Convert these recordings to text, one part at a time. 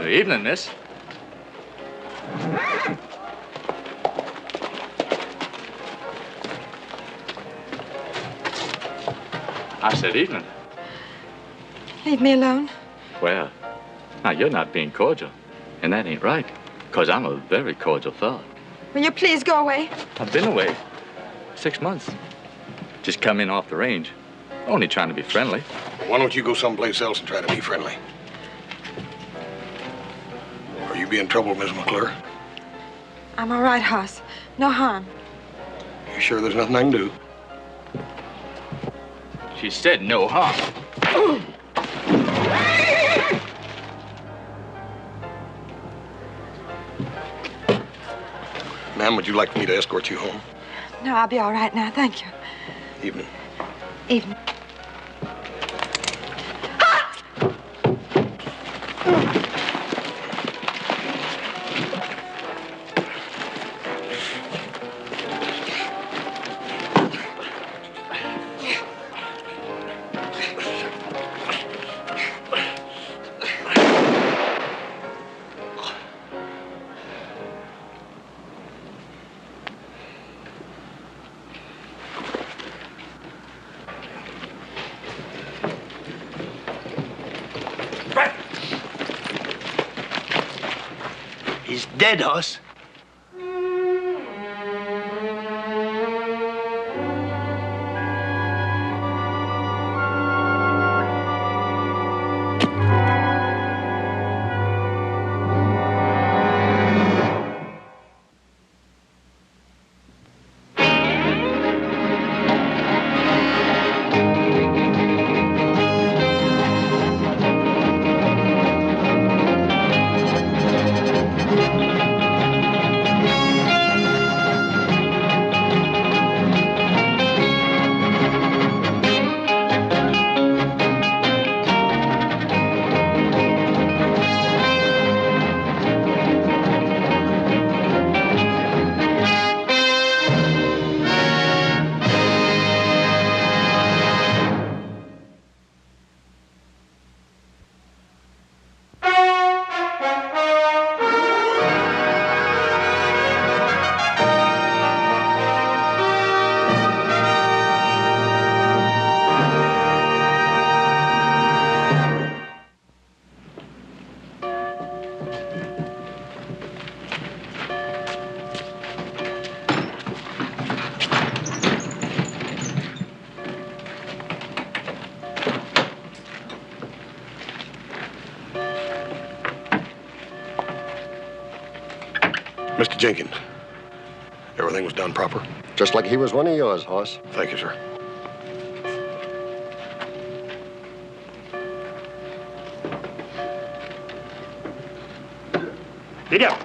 Evening, miss. I said evening. Leave me alone. Well, now you're not being cordial, and that ain't right, because I'm a very cordial fellow. Will you please go away? I've been away 6 months. Just come in off the range. Only trying to be friendly. Why don't you go someplace else and try to be friendly? Are you being trouble, Miss McClure? I'm all right, Hoss. No harm. You sure there's nothing I can do? She said no harm. Ma'am, would you like me to escort you home? No, I'll be all right now, thank you. Evening. Evening. He's dead, Hoss. Mr. Jenkins, everything was done proper? Just like he was one of yours, Hoss. Thank you, sir. Get up.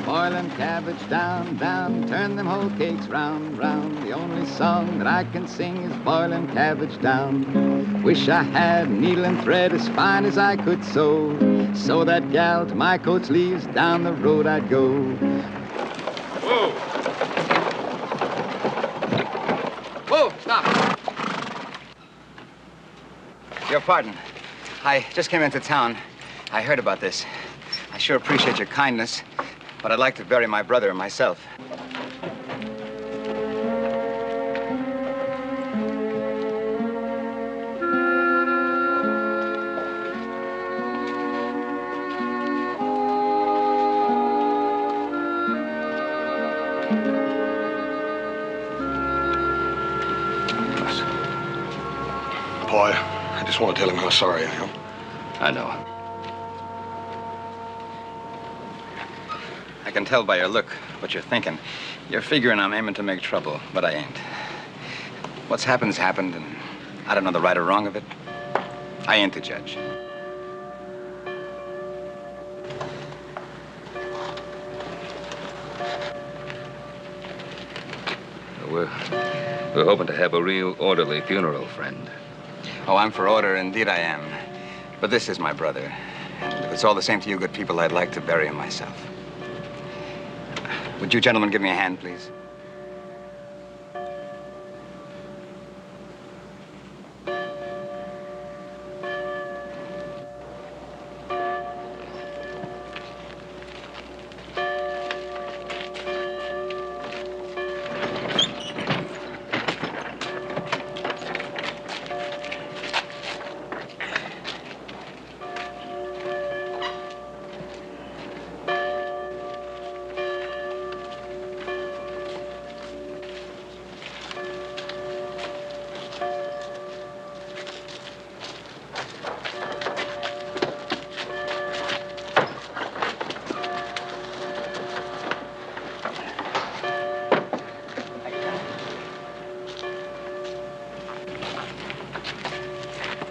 Boil them cabbage down, down, turn them whole cakes round, round. The only song that I can sing is boil them cabbage down. Wish I had needle and thread as fine as I could sew. Sew that gal to my coat sleeves, down the road I'd go. Whoa! Whoa, stop! Your pardon. I just came into town. I heard about this. I sure appreciate your kindness, but I'd like to bury my brother myself. Boy, I just want to tell him how sorry I am. I know. I can tell by your look what you're thinking. You're figuring I'm aiming to make trouble, but I ain't. What's happened's happened, and I don't know the right or wrong of it. I ain't the judge. We're hoping to have a real orderly funeral, friend. Oh, I'm for order, indeed I am. But this is my brother. And if it's all the same to you good people, I'd like to bury him myself. Would you gentlemen give me a hand, please?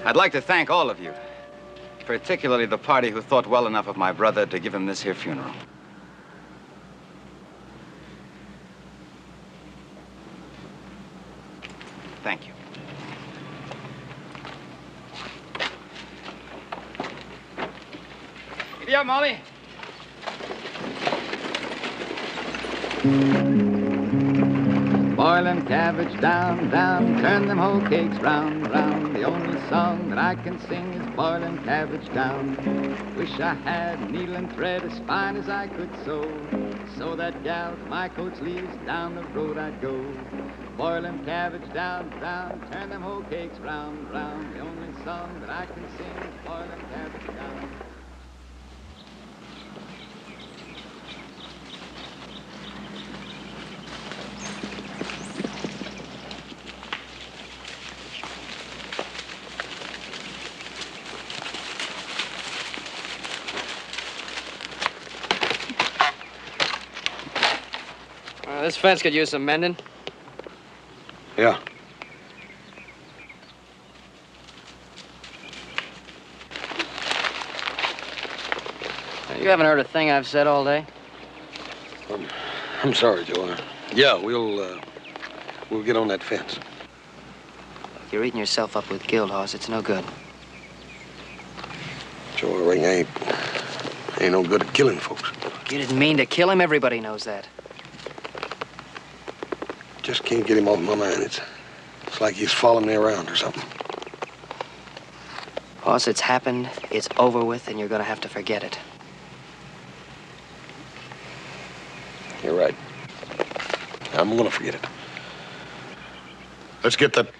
I'd like to thank all of you, particularly the party who thought well enough of my brother to give him this here funeral. Thank you. Giddy up, Molly. Boiling cabbage down, down, turn them whole cakes round, round. The only song that I can sing is boiling cabbage down. Wish I had needle and thread as fine as I could sew that gal to my coat sleeves down the road I'd go. Boiling cabbage down, down, turn them whole cakes round, round. The only song that I can sing is boiling cabbage down. This fence could use some mending. Yeah. You haven't heard a thing I've said all day? I'm sorry, Joe. Yeah, we'll get on that fence. You're eating yourself up with guilt, Hoss. It's no good. Joe, I reckon I ain't no good at killing folks. You didn't mean to kill him. Everybody knows that. Just can't get him off my mind. It's like he's following me around or something. Hoss, it's happened, it's over with, and you're gonna have to forget it. You're right. I'm gonna forget it. Let's get that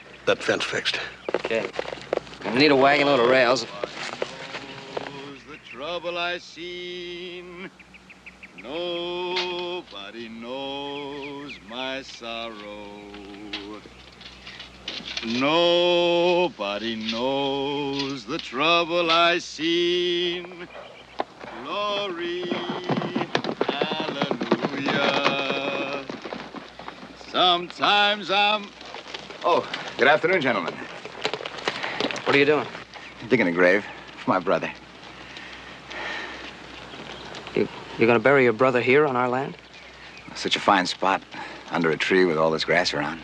fence fixed. Okay. I need a wagon load of rails. The trouble I seen, nobody knows my sorrow. Nobody knows the trouble I seen. Glory, hallelujah. Sometimes I'm... Oh, good afternoon, gentlemen. What are you doing? Digging a grave for my brother. You're gonna bury your brother here on our land? Such a fine spot, under a tree with all this grass around.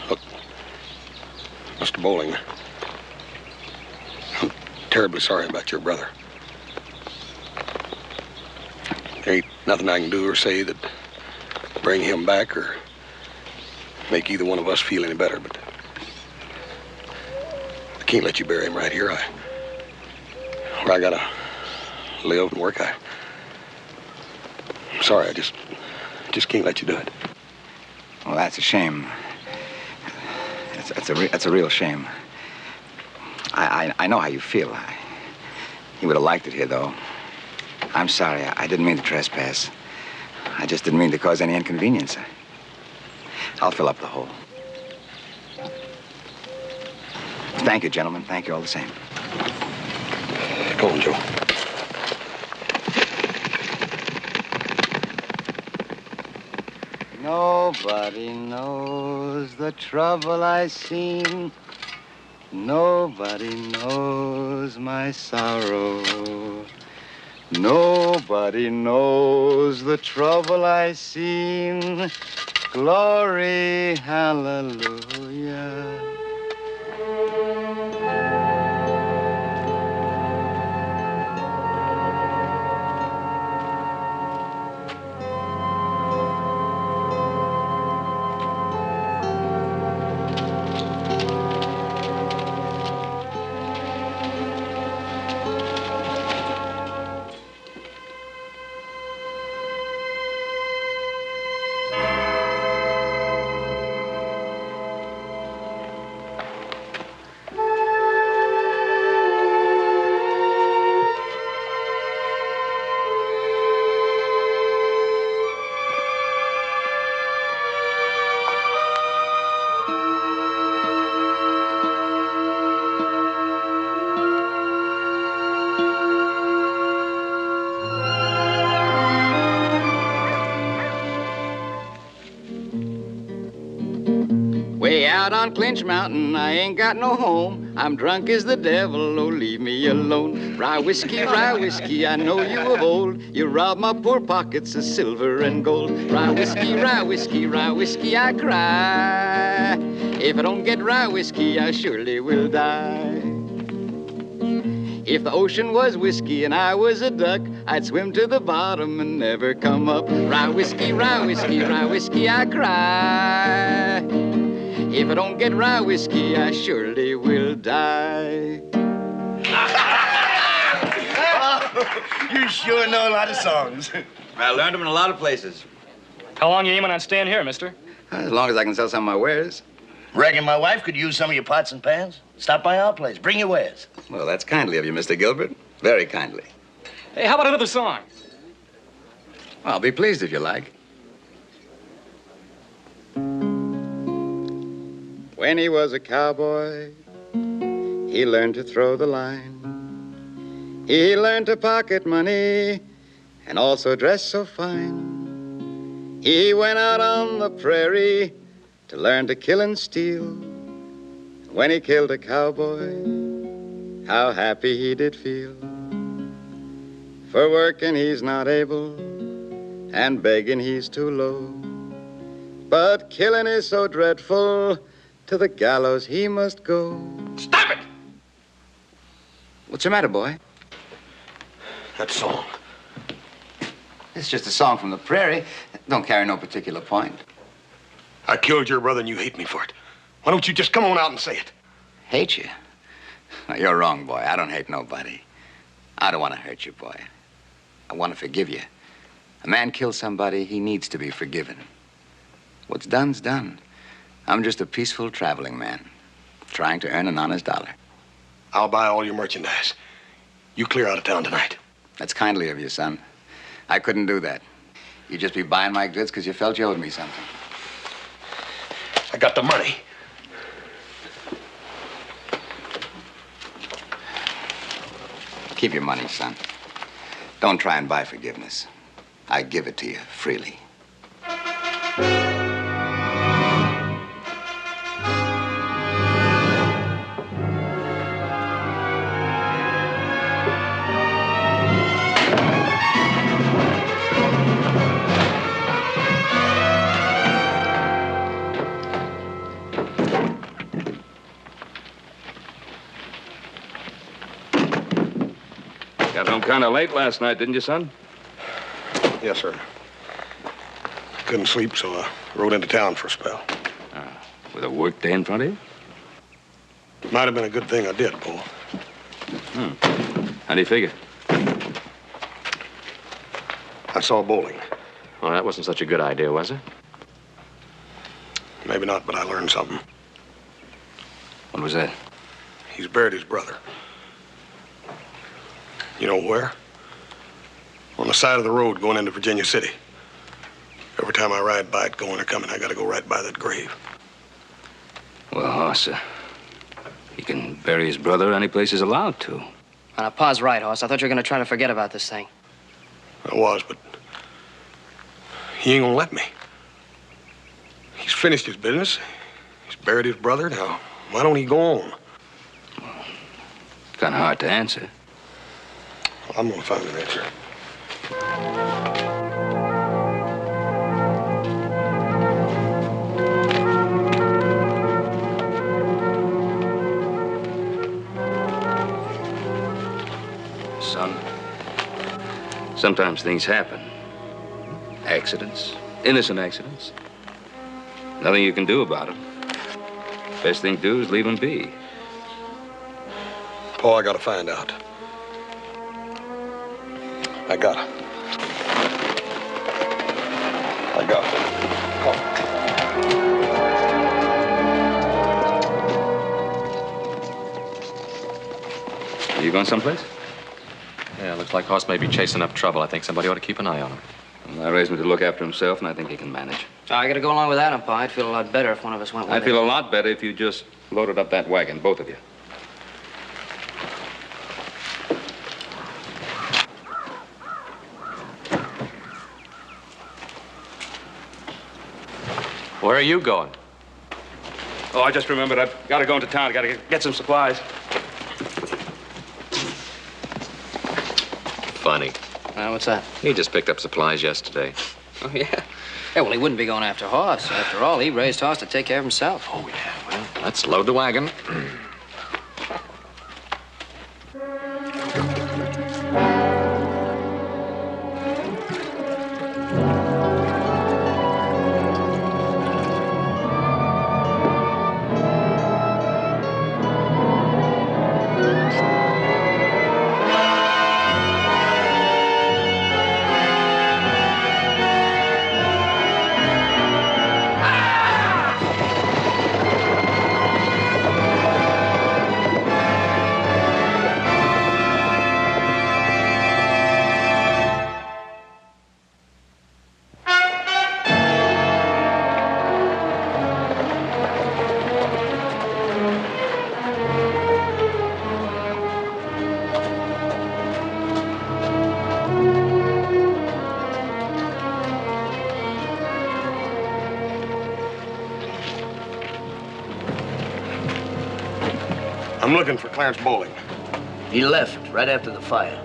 Look, Mr. Bowling, I'm terribly sorry about your brother. There ain't nothing I can do or say that bring him back or make either one of us feel any better, but I can't let you bury him right here. Where I gotta live and work, I'm sorry, I just can't let you do it. Well, that's a shame. That's a real shame. I know how you feel. He would have liked it here, though. I'm sorry. I didn't mean to trespass. I just didn't mean to cause any inconvenience. I'll fill up the hole. Thank you, gentlemen. Thank you all the same. Go on, Joe. Nobody knows the trouble I seen. Nobody knows my sorrow. Nobody knows the trouble I seen. Glory, hallelujah. out on Clinch Mountain, I ain't got no home. I'm drunk as the devil, oh, leave me alone. Rye whiskey, I know you of old. You robbed my poor pockets of silver and gold. Rye whiskey, I cry. If I don't get rye whiskey, I surely will die. If the ocean was whiskey and I was a duck, I'd swim to the bottom and never come up. Rye whiskey, I cry. If I don't get rye whiskey, I surely will die. You sure know a lot of songs. I learned them in a lot of places. How long you aiming on staying here, mister? As long as I can sell some of my wares. Reckon my wife could use some of your pots and pans? Stop by our place. Bring your wares. Well, that's kindly of you, Mr. Gilbert. Very kindly. Hey, how about another song? I'll be pleased if you like. When he was a cowboy, he learned to throw the line. He learned to pocket money and also dress so fine. He went out on the prairie to learn to kill and steal. When he killed a cowboy, how happy he did feel. For working he's not able, and begging he's too low. But killing is so dreadful, to the gallows he must go. Stop it! What's the matter, boy? That song. It's just a song from the prairie. Don't carry no particular point. I killed your brother and you hate me for it. Why don't you just come on out and say it? Hate you? No, you're wrong, boy. I don't hate nobody. I don't want to hurt you, boy. I want to forgive you. A man kills somebody, he needs to be forgiven. What's done's done. I'm just a peaceful traveling man, trying to earn an honest dollar. I'll buy all your merchandise. You clear out of town tonight. That's kindly of you, son. I couldn't do that. You'd just be buying my goods because you felt you owed me something. I got the money. Keep your money, son. Don't try and buy forgiveness. I give it to you freely. Got home kind of late last night, didn't you, son? Yes, sir. Couldn't sleep, so I rode into town for a spell. With a work day in front of you? Might have been a good thing I did, Paul. How do you figure? I saw bowling. Well, that wasn't such a good idea, was it? Maybe not, but I learned something. What was that? He's buried his brother. You know where? On the side of the road going into Virginia City. Every time I ride by it, going or coming, I gotta go right by that grave. Well, Hoss, he can bury his brother any place he's allowed to. Now, Pa's right, Hoss. I thought you were going to try to forget about this thing. I was, but he ain't gonna let me. He's finished his business. He's buried his brother. Now, why don't he go on? Kind of hard to answer. I'm gonna find an answer. Son, sometimes things happen. Accidents, innocent accidents. Nothing you can do about them. Best thing to do is leave them be. Paul, I gotta find out. I gotta. Come. Are you going someplace? Yeah, looks like Hoss may be chasing up trouble. I think somebody ought to keep an eye on him. Well, I raised him to look after himself, and I think he can manage. I got to go along with Adam, Pa. I'd feel a lot better if one of us went with I'd feel a lot better if you just loaded up that wagon, both of you. Where are you going? Oh, I just remembered. I've got to go into town. I got to get some supplies. Funny. What's that? He just picked up supplies yesterday. Oh, yeah? Yeah, well, he wouldn't be going after Hoss. After all, he raised Hoss to take care of himself. Oh, yeah. Well, let's load the wagon. I'm looking for Clarence Bowling. He left right after the fire.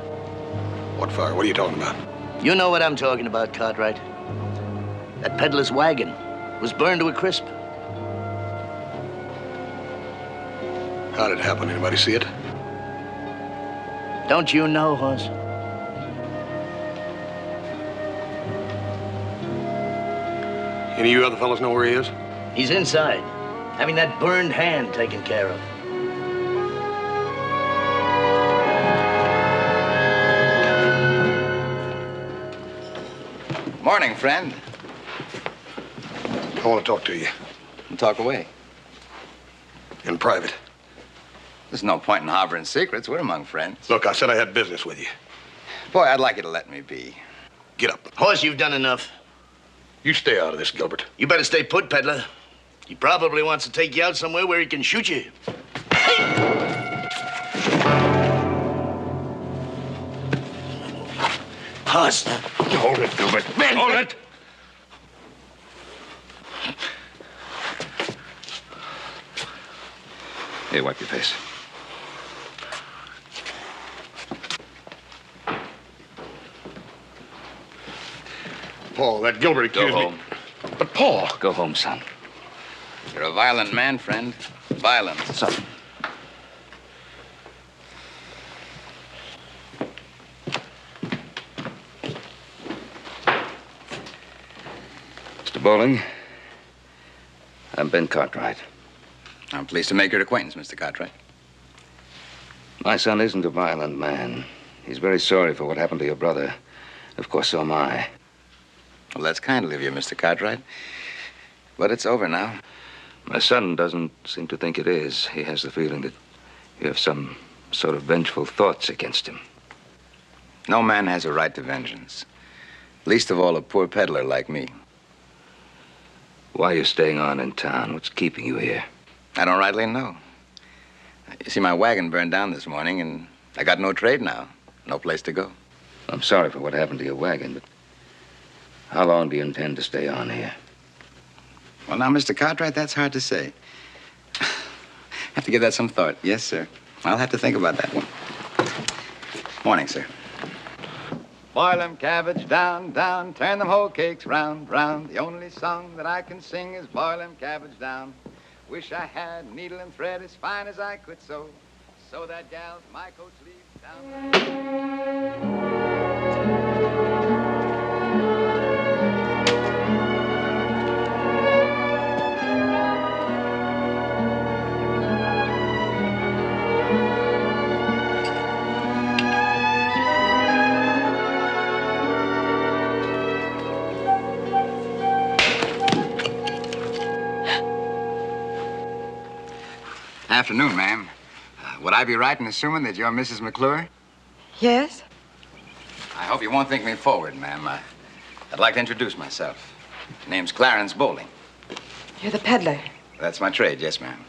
What fire? What are you talking about? You know what I'm talking about, Cartwright. That peddler's wagon was burned to a crisp. How did it happen? Anybody see it? Don't you know, Hoss? Any of you other fellas know where he is? He's inside, having that burned hand taken care of. Morning, friend. I want to talk to you. Talk away. In private. There's no point in harboring secrets. We're among friends. Look, I said I had business with you. Boy, I'd like you to let me be. Get up. Hoss, you've done enough. You stay out of this, Gilbert. You better stay put, peddler. He probably wants to take you out somewhere where he can shoot you. Hoss. Hold it, Gilbert. Hold it! Here, wipe your face. Paul, that Gilbert accused Go me. home. But Paul. Go home, son. You're a violent man, friend. Violent. Son. Mr. Bowling, I'm Ben Cartwright. I'm pleased to make your acquaintance, Mr. Cartwright. My son isn't a violent man. He's very sorry for what happened to your brother. Of course, so am I. Well, that's kind of you, Mr. Cartwright. But it's over now. My son doesn't seem to think it is. He has the feeling that you have some sort of vengeful thoughts against him. No man has a right to vengeance. Least of all a poor peddler like me. Why are you staying on in town? What's keeping you here? I don't rightly know. You see, my wagon burned down this morning, and I got no trade now. No place to go. I'm sorry for what happened to your wagon, but how long do you intend to stay on here? Well, now, Mr. Cartwright, that's hard to say. Have to give that some thought. Yes, sir. I'll have to think about that one. Morning, sir. Boil them cabbage down, down, turn them whole cakes round, round. The only song that I can sing is boil them cabbage down. Wish I had needle and thread as fine as I could sew that gal's my coat sleeves down. Afternoon, ma'am. Would I be right in assuming that you're Mrs. McClure? Yes? I hope you won't think me forward, ma'am. I'd like to introduce myself. Name's Clarence Bowling. You're the peddler. That's my trade, yes, ma'am.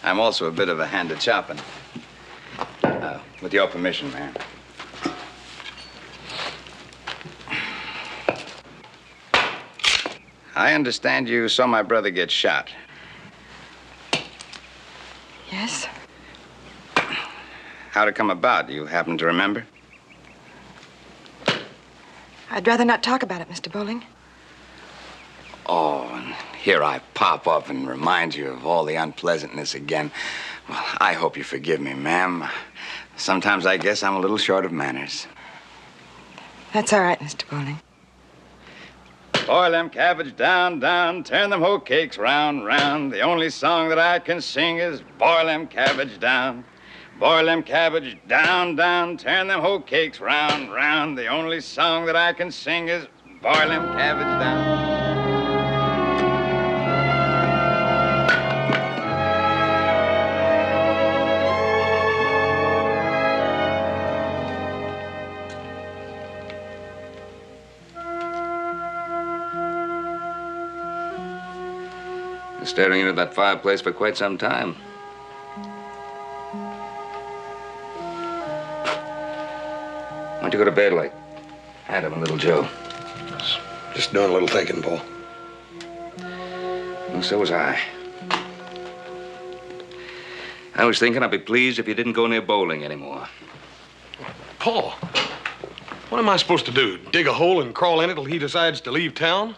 I'm also a bit of a hand at chopping. With your permission, ma'am. I understand you saw my brother get shot. Yes. How'd it come about? Do you happen to remember? I'd rather not talk about it, Mr. Bowling. Oh, and here I pop up and remind you of all the unpleasantness again. Well, I hope you forgive me, ma'am. Sometimes I guess I'm a little short of manners. That's all right, Mr. Bowling. Boil them cabbage down, down, turn them hoe cakes round, round. The only song that I can sing is boil them cabbage down. Boil them cabbage down, down, turn them hoe cakes round, round. The only song that I can sing is boil them cabbage down. Been staring into that fireplace for quite some time. Why don't you go to bed, like Adam and little Joe? Just doing a little thinking, Paul. Well, so was I. I was thinking I'd be pleased if you didn't go near bowling anymore. Paul, what am I supposed to do? Dig a hole and crawl in it till he decides to leave town?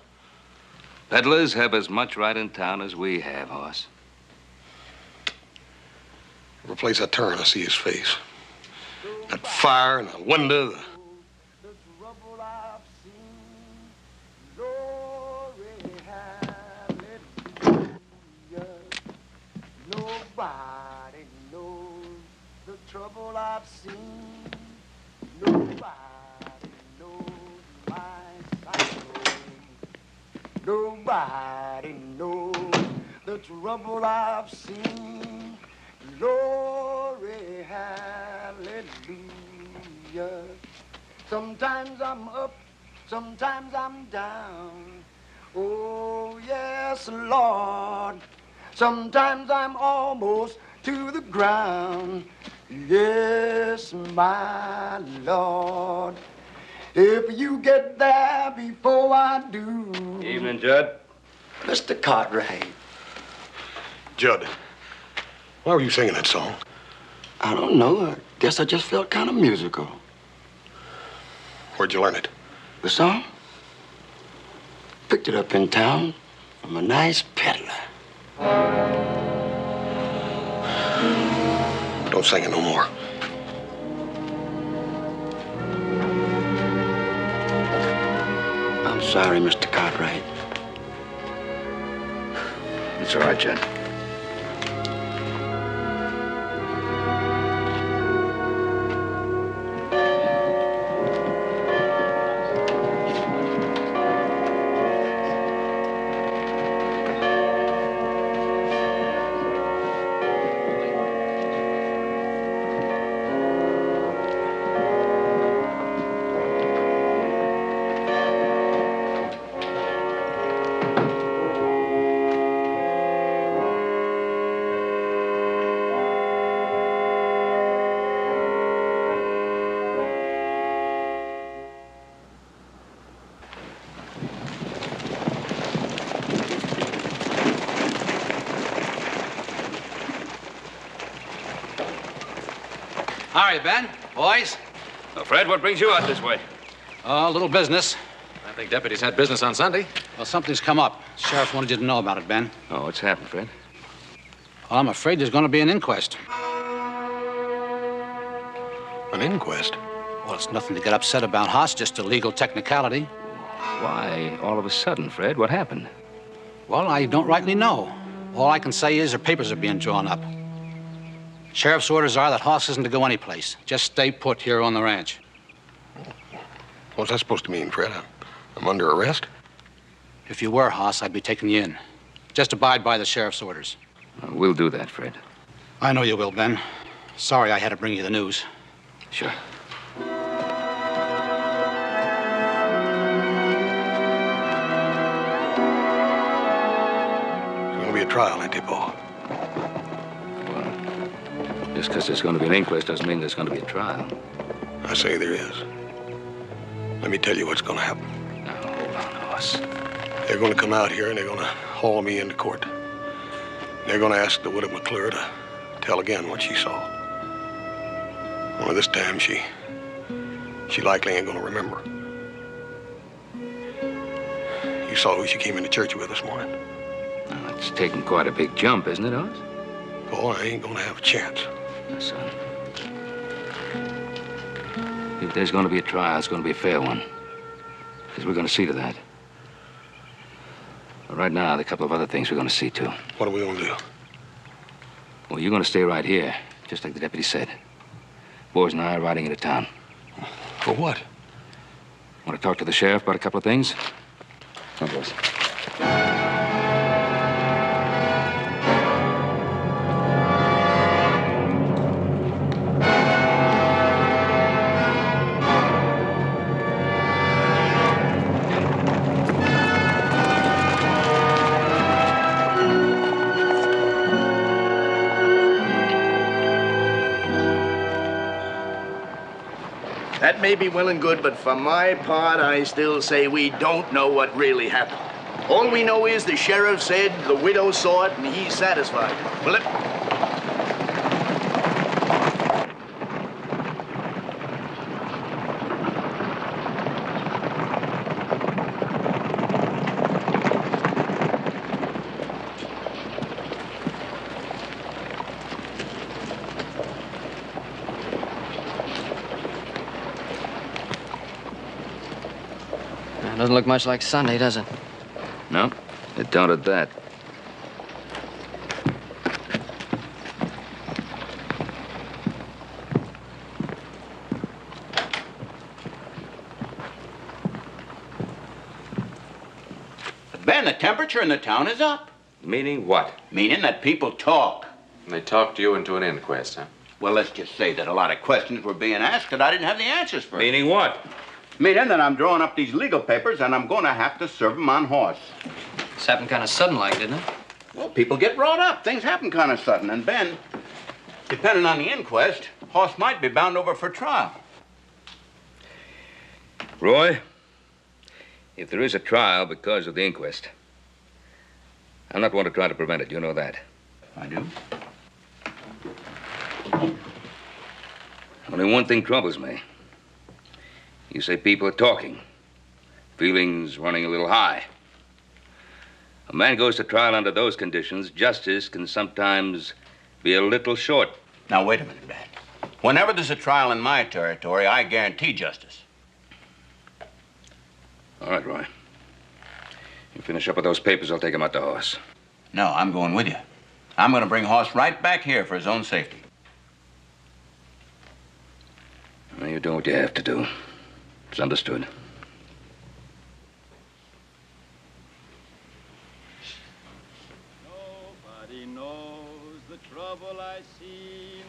Peddlers have as much right in town as we have, Hoss. Every place I turn, I see his face. That fire and the window. Nobody knows the trouble I've seen. Nobody knows my sorrow. Nobody knows the trouble I've seen. Glory, hallelujah. Sometimes I'm up, sometimes I'm down. Oh, yes, Lord. Sometimes I'm almost to the ground. Yes, my Lord. If you get there before I do. Evening, Judd. Mr. Cartwright. Judd, why were you singing that song? I don't know. I guess I just felt kind of musical. Where'd you learn it? The song? Picked it up in town from a nice peddler. Don't sing it no more. I'm sorry, Mr. Cartwright. It's all right, Judd. Howdy, Ben. Boys. Fred, what brings you out this way? Oh, a little business. I think deputies had business on Sunday. Well, something's come up. Sheriff wanted you to know about it, Ben. Oh, what's happened, Fred? Well, I'm afraid there's going to be an inquest. An inquest? Well, it's nothing to get upset about, Hoss, just a legal technicality. Why, all of a sudden, Fred? What happened? Well, I don't rightly know. All I can say is their papers are being drawn up. Sheriff's orders are that Hoss isn't to go anyplace. Just stay put here on the ranch. What's that supposed to mean, Fred? I'm under arrest? If you were, Hoss, I'd be taking you in. Just abide by the sheriff's orders. We'll do that, Fred. I know you will, Ben. Sorry I had to bring you the news. Sure. It's going to be a trial, ain't it, Paul? Just because there's going to be an inquest doesn't mean there's going to be a trial. I say there is. Let me tell you what's going to happen. Now, hold on, Hoss. They're going to come out here and they're going to haul me into court. They're going to ask the widow McClure to tell again what she saw. Only this time she likely ain't gonna remember. You saw who she came into church with this morning. Well, it's taking quite a big jump, isn't it, Oz? Oh, I ain't gonna have a chance. Now, son, if there's going to be a trial, it's going to be a fair one. Because we're going to see to that. But right now, there are a couple of other things we're going to see to. What are we gonna do? Well, you're going to stay right here, just like the deputy said. Boys and I are riding into town. For what? Want to talk to the sheriff about a couple of things? Come on, boys. That may be well and good, but for my part, I still say we don't know what really happened. All we know is the sheriff said the widow saw it and he's satisfied. Well, Doesn't look much like Sunday, does it? No, it don't at that. Ben, the temperature in the town is up. Meaning what? Meaning that people talk. They talked you into an inquest, huh? Well, let's just say that a lot of questions were being asked that I didn't have the answers for. Meaning what? Meaning that I'm drawing up these legal papers and I'm going to have to serve them on horse. This happened kind of sudden-like, didn't it? Well, people get brought up. Things happen kind of sudden. And Ben, depending on the inquest, horse might be bound over for trial. Roy, if there is a trial because of the inquest, I'm not one to try to prevent it. You know that. I do. Only one thing troubles me. You say people are talking. Feelings running a little high. A man goes to trial under those conditions, justice can sometimes be a little short. Now, wait a minute, Ben. Whenever there's a trial in my territory, I guarantee justice. All right, Roy. You finish up with those papers, I'll take him out to horse. No, I'm going with you. I'm going to bring Hoss right back here for his own safety. Well, you're doing what you have to do. It's understood. Nobody knows the trouble I seen.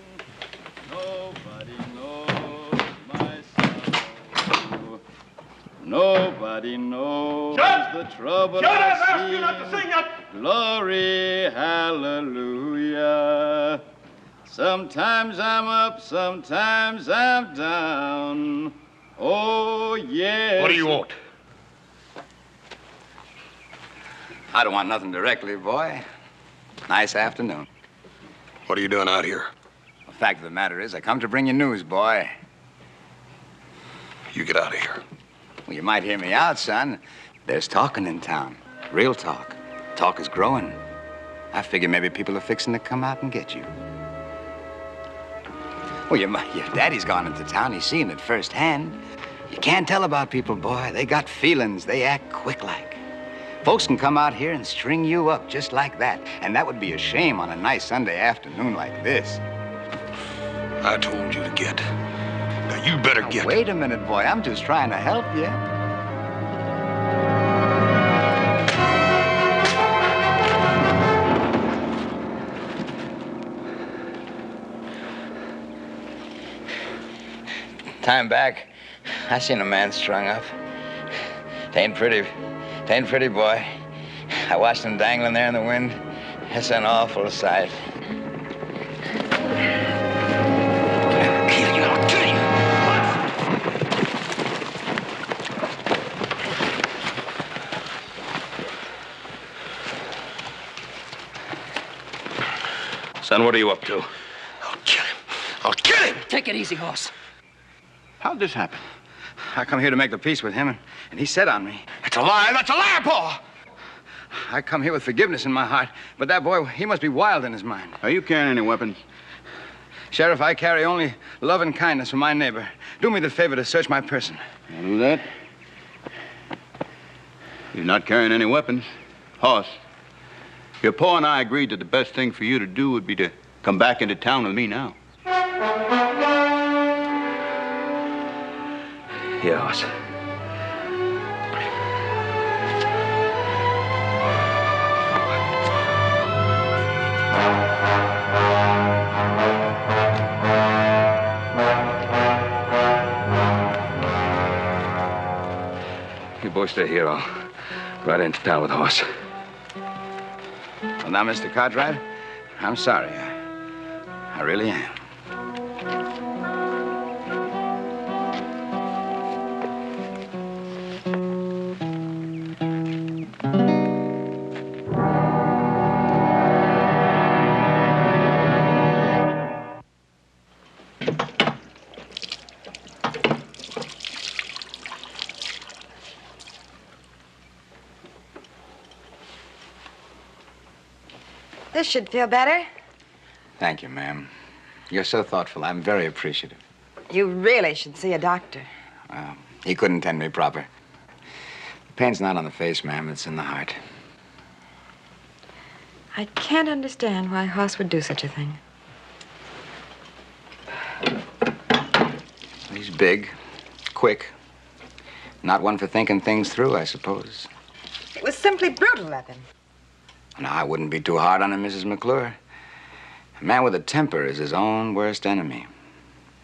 Nobody knows my sorrow. Nobody knows the trouble I seen. You not to sing that. Glory, hallelujah. Sometimes I'm up, sometimes I'm down. Oh, yes. What do you want? I don't want nothing directly, boy. Nice afternoon. What are you doing out here? The fact of the matter is, I come to bring you news, boy. You get out of here. Well, you might hear me out, son. There's talking in town. Real talk. Talk is growing. I figure maybe people are fixing to come out and get you. Well, your daddy's gone into town. He's seen it firsthand. You can't tell about people, boy. They got feelings. They act quick like. Folks can come out here and string you up just like that. And that would be a shame on a nice Sunday afternoon like this. I told you to get. Now, you better Now, get. wait a minute, boy. I'm just trying to help you. Time back, I seen a man strung up. Tain't pretty, boy. I watched him dangling there in the wind. It's an awful sight. I'll kill you, I'll kill you. Son, what are you up to? Take it easy, Hoss. How'd this happen? I come here to make the peace with him, and he set on me. It's a lie. That's a lie, Paul. I come here with forgiveness in my heart, but that boy, he must be wild in his mind. Are you carrying any weapons? Sheriff, I carry only love and kindness from my neighbor. Do me the favor to search my person. I'll do that. He's not carrying any weapons. Hoss, your pa and I agreed that the best thing for you to do would be to come back into town with me now. Here, Hoss. You boys stay here. I'll ride into town with Hoss. Well, now, Mr. Cartwright, I'm sorry. I really am. This should feel better. Thank you, ma'am. You're so thoughtful. I'm very appreciative. You really should see a doctor. Well, he couldn't tend me proper. The pain's not on the face, ma'am. It's in the heart. I can't understand why Hoss would do such a thing. He's big, quick. Not one for thinking things through, I suppose. It was simply brutal of him. No, I wouldn't be too hard on him, Mrs. McClure. A man with a temper is his own worst enemy.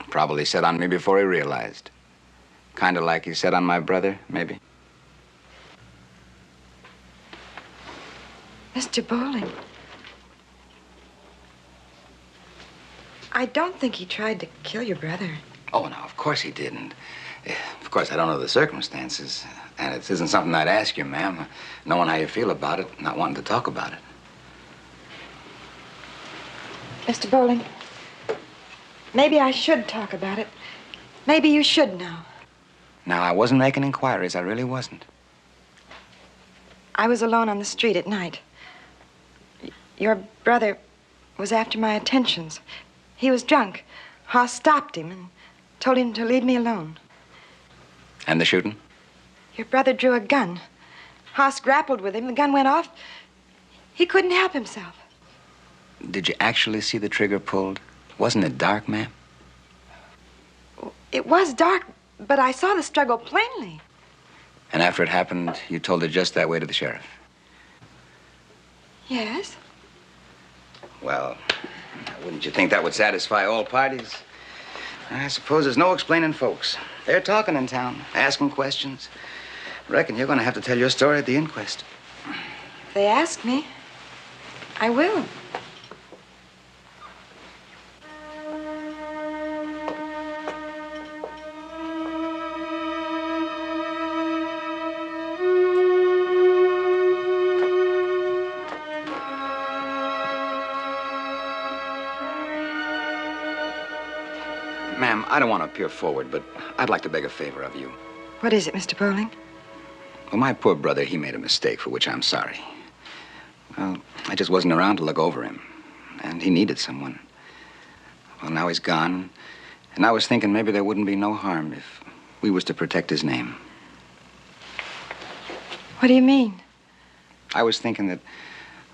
Probably set on me before he realized. Kind of like he set on my brother, maybe. Mr. Bowling. I don't think he tried to kill your brother. Oh, no, of course he didn't. Of course, I don't know the circumstances. And it isn't something I'd ask you, ma'am. Knowing how you feel about it, not wanting to talk about it. Mr. Bowling, maybe I should talk about it. Maybe you should know. Now, I wasn't making inquiries. I really wasn't. I was alone on the street at night. Your brother was after my attentions. He was drunk. Hoss stopped him and told him to leave me alone. And the shooting? Your brother drew a gun. Hoss grappled with him. The gun went off. He couldn't help himself. Did you actually see the trigger pulled? Wasn't it dark, ma'am? It was dark, but I saw the struggle plainly. And after it happened, you told it just that way to the sheriff? Yes. Well, wouldn't you think that would satisfy all parties? I suppose there's no explaining folks. They're talking in town, asking questions. Reckon you're going to have to tell your story at the inquest. If they ask me, I will. Ma'am, I don't want to appear forward, but I'd like to beg a favor of you. What is it, Mr. Bowling? Well, my poor brother, he made a mistake for which I'm sorry. Well, I just wasn't around to look over him, and he needed someone. Well, now he's gone, and I was thinking maybe there wouldn't be no harm if we was to protect his name. What do you mean? I was thinking that,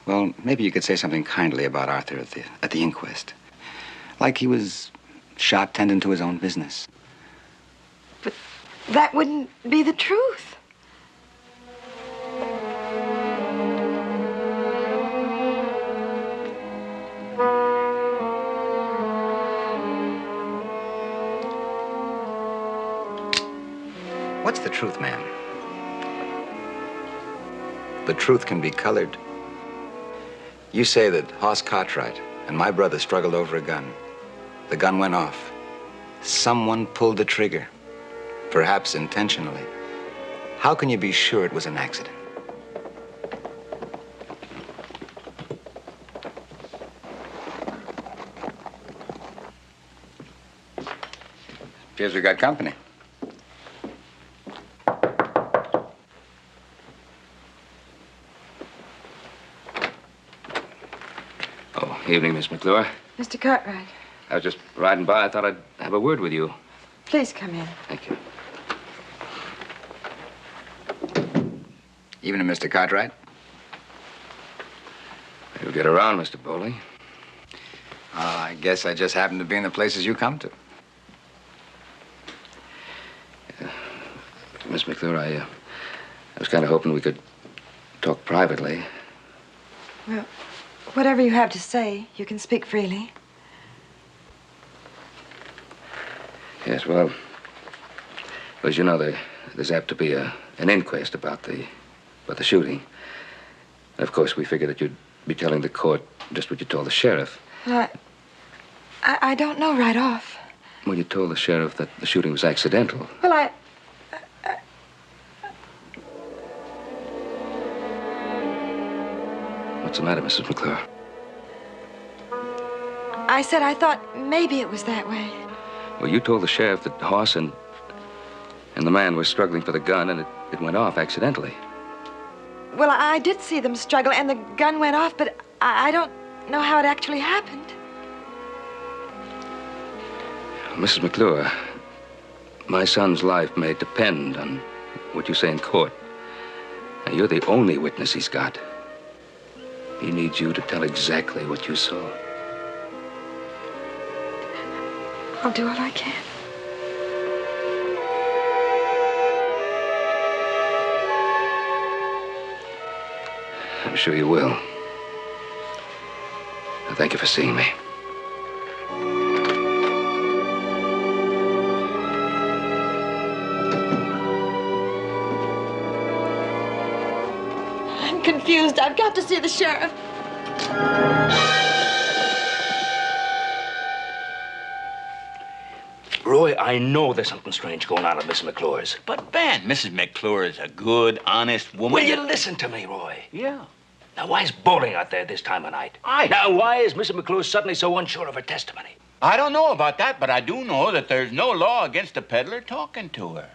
well, maybe you could say something kindly about Arthur at the inquest. Like he was shot tending to his own business. But that wouldn't be the truth. What's the truth, ma'am? The truth can be colored. You say that Hoss Cartwright and my brother struggled over a gun. The gun went off. Someone pulled the trigger, perhaps intentionally. How can you be sure it was an accident? Appears we got company. Oh, evening, Miss McClure. Mr. Cartwright, I was just riding by. I thought I'd have a word with you. please come in. Thank you. Evening, Mr. Cartwright. You'll get around, Mr. Bowling. I guess I just happen to be in the places you come to. Miss McClure, I was kind of hoping we could talk privately. Well, whatever you have to say, you can speak freely. Yes, well, as you know, there's apt to be an inquest about the shooting. And of course, we figured that you'd be telling the court just what you told the sheriff. Well, I don't know right off. Well, you told the sheriff that the shooting was accidental. Well, What's the matter, Mrs. McClure? I said I thought maybe it was that way. Well, you told the sheriff that Hoss and the man were struggling for the gun, and it went off accidentally. Well, I did see them struggle, and the gun went off, but I don't know how it actually happened. Mrs. McClure, my son's life may depend on what you say in court. Now, you're the only witness he's got. He needs you to tell exactly what you saw. I'll do all I can. I'm sure you will. Thank you for seeing me. I'm confused. I've got to see the sheriff. Roy, I know there's something strange going on at Miss McClure's. But, Ben, Mrs. McClure is a good, honest woman. Will you listen to me, Roy? Yeah. Now, why is Bowling out there this time of night? Now, why is Mrs. McClure suddenly so unsure of her testimony? I don't know about that, but I do know that there's no law against a peddler talking to her.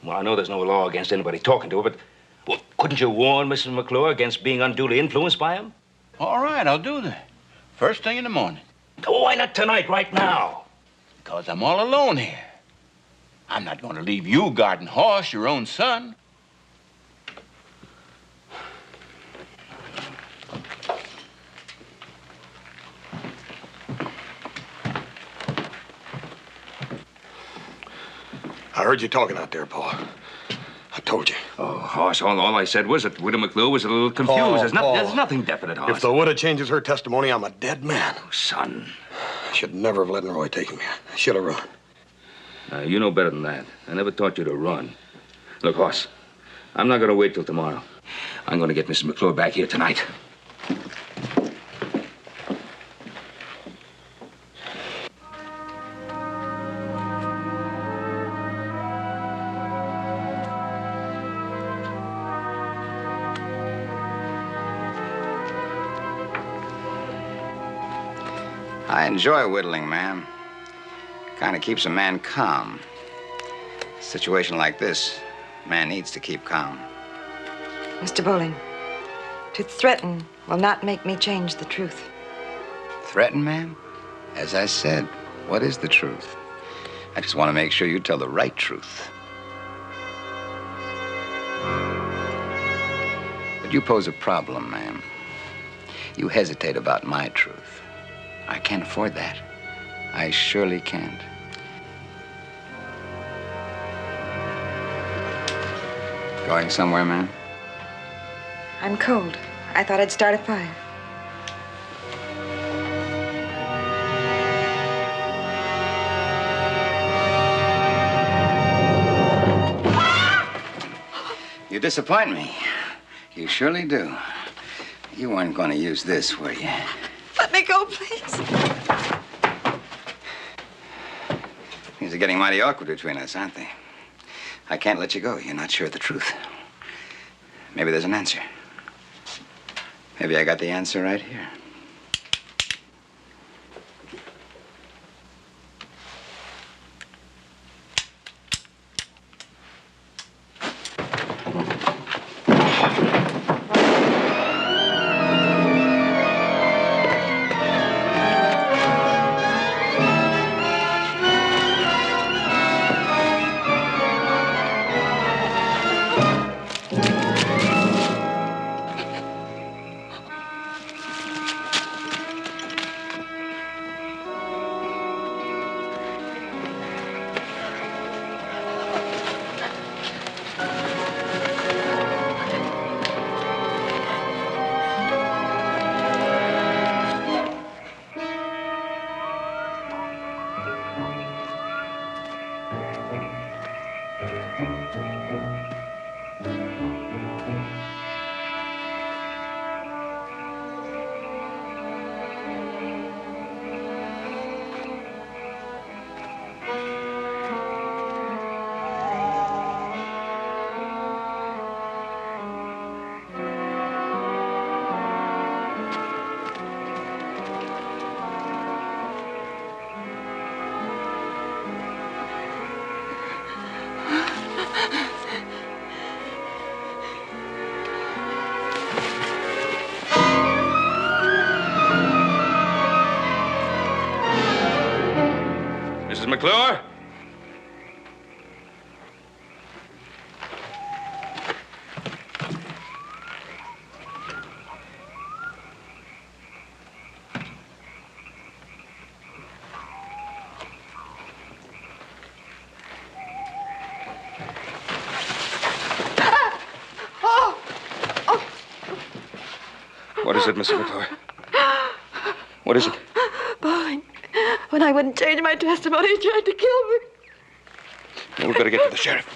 Well, I know there's no law against anybody talking to her, but well, couldn't you warn Mrs. McClure against being unduly influenced by him? All right, I'll do that. First thing in the morning. Oh, why not tonight, right now? Because I'm all alone here. I'm not going to leave you guarding Hoss, your own son. I heard you talking out there, Paul. I told you. Oh, Hoss, all I said was that Widow McClure was a little confused. Paul, There's nothing definite, Hoss. If the widow changes her testimony, I'm a dead man. Oh, son. I should never have let Roy take me. I should have run. You know better than that. I never taught you to run. Look, Hoss, I'm not going to wait till tomorrow. I'm going to get Mrs. McClure back here tonight. I enjoy whittling, ma'am. Kind of keeps a man calm. A situation like this, a man needs to keep calm. Mr. Bowling, to threaten will not make me change the truth. Threaten, ma'am? As I said, what is the truth? I just want to make sure you tell the right truth. But you pose a problem, ma'am. You hesitate about my truth. I can't afford that. I surely can't. Going somewhere, ma'am? I'm cold. I thought I'd start a fire. You disappoint me. You surely do. You weren't going to use this, were you? Let me go, please. Things are getting mighty awkward between us, aren't they? I can't let you go. You're not sure of the truth. Maybe there's an answer. Maybe I got the answer right here. McClure? What is it, Mrs. McClure? What is it? Bowling. When I wouldn't change my testimony, he tried to kill me. We better get to the sheriff.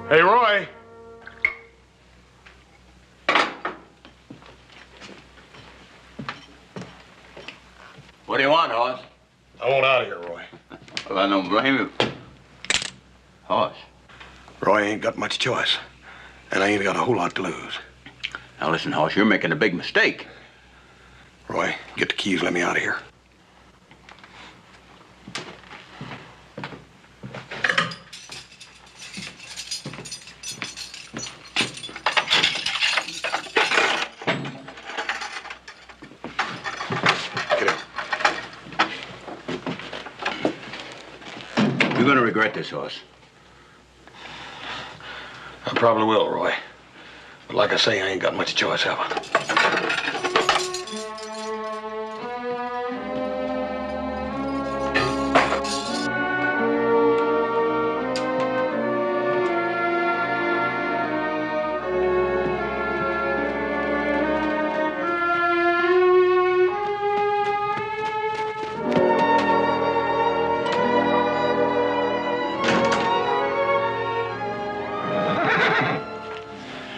Hey, Roy. What do you want, Hoss? I want out of here, Roy. Well, I don't blame you. Hoss. Roy ain't got much choice, and I ain't got a whole lot to lose. Now listen, Hoss, you're making a big mistake. Roy, get the keys, let me out of here. You're gonna regret this, Hoss. I probably will, Roy. But like I say, I ain't got much choice, have I?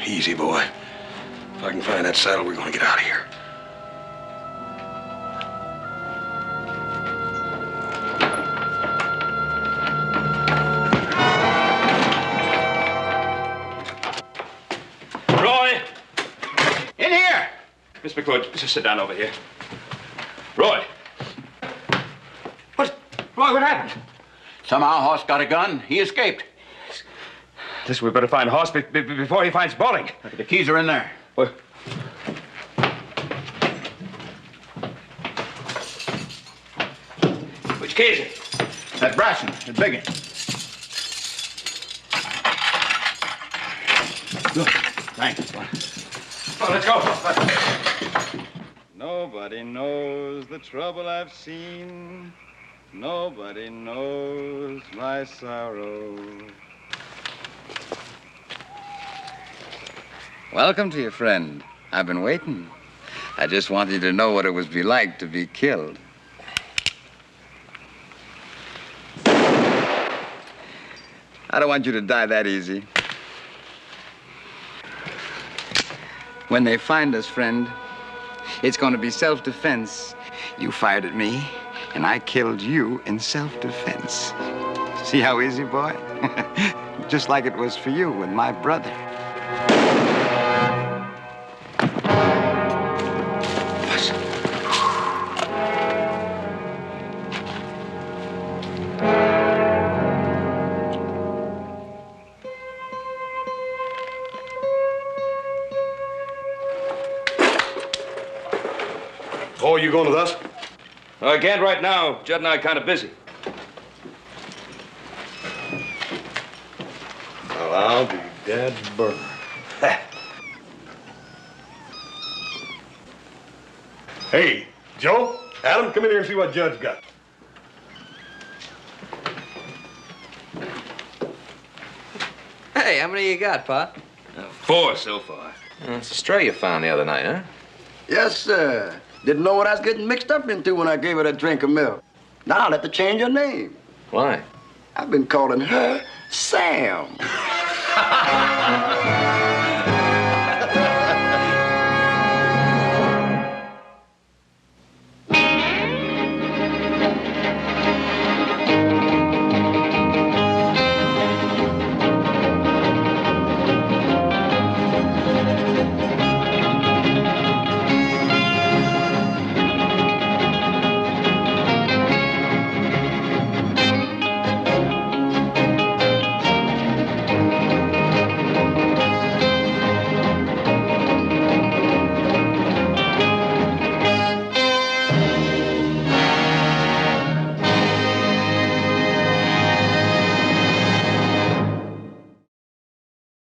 Easy, boy. If I can find that saddle, we're gonna get out of here. Roy! In here! Miss McClure, just sit down over here. Roy! Roy, what happened? Somehow Hoss got a gun. He escaped. Listen, we better find Hoss before he finds Bowling. The keys are in there. What? Which key is it? That brass one, the big one. Good. Thanks. Oh, let's go. Nobody knows the trouble I've seen. Nobody knows my sorrow. Welcome to your friend. I've been waiting. I just wanted you to know what it would be like to be killed. I don't want you to die that easy. When they find us, friend, it's going to be self-defense. You fired at me, and I killed you in self-defense. See how easy, boy? Just like it was for you with my brother. Oh, you going with us? I can't right now. Judd and I are kind of busy. Well, I'll be dead burned. Hey, Joe, Adam, come in here and see what Judd's got. Hey, how many you got, Pa? 4 so far. It's a stray you found the other night, huh? Yes, sir. Didn't know what I was getting mixed up into when I gave her that drink of milk. Now I'll have to change her name. Why? I've been calling her Sam.